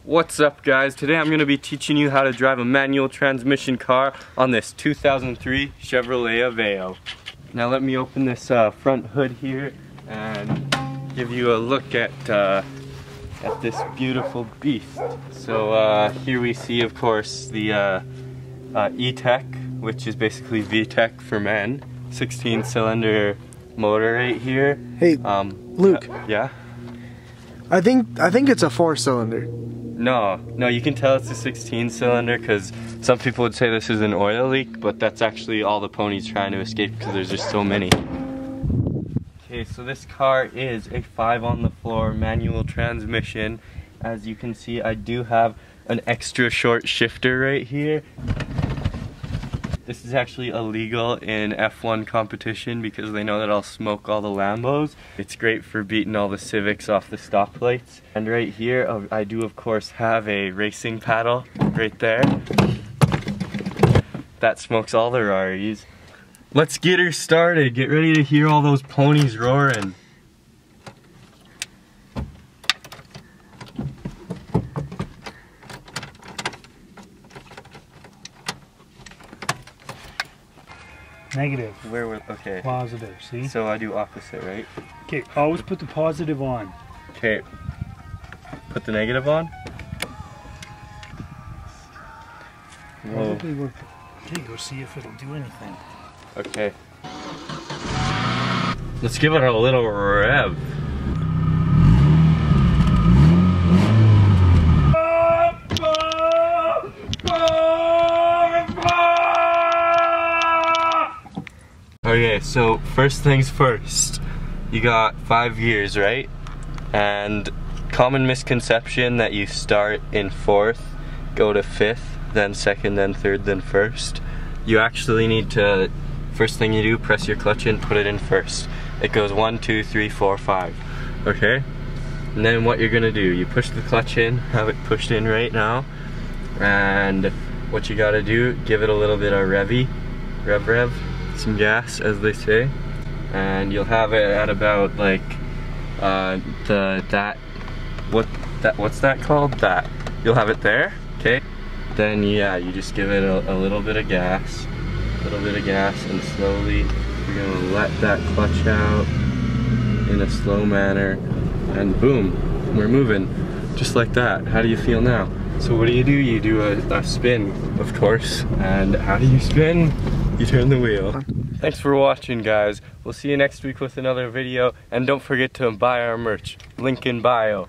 What's up guys? Today I'm going to be teaching you how to drive a manual transmission car on this 2003 Chevrolet Aveo. Now let me open this front hood here and give you a look at this beautiful beast. So here we see of course the E-Tech, which is basically VTEC for men. 16-cylinder motor right here. Hey, Luke. Yeah? I think it's a 4-cylinder. No, you can tell it's a 16-cylinder because some people would say this is an oil leak, but that's actually all the ponies trying to escape because there's just so many. Okay, so this car is a 5-on-the-floor manual transmission. As you can see, I do have an extra short shifter right here. This is actually illegal in F1 competition because they know that I'll smoke all the Lambos. It's great for beating all the Civics off the stoplights. And right here, I do of course have a racing paddle right there. That smokes all the Raris. Let's get her started. Get ready to hear all those ponies roaring. Negative. Okay. Positive, see? So I do opposite, right? Okay, always put the positive on. Okay. Put the negative on. Whoa. Probably work. Okay, go see if it'll do anything. Okay. Let's give it a little rev. Okay, so first things first, you got 5 gears, right? And common misconception that you start in 4th, go to 5th, then 2nd, then 3rd, then 1st. You actually need to, first thing you do, press your clutch in, put it in 1st. It goes 1, 2, 3, 4, 5, okay? And then what you're gonna do, you push the clutch in, have it pushed in right now, and what you gotta do, give it a little bit of rev, some gas as they say, and you'll have it at about like what's that called? That. You'll have it there, okay? Then yeah, you just give it a little bit of gas, and slowly you're gonna let that clutch out in a slow manner, and boom, we're moving, just like that. How do you feel now? So what do? You do a spin, of course, and how do you spin? You turn the wheel. Thanks for watching guys. We'll see you next week with another video, and don't forget to buy our merch. Link in bio.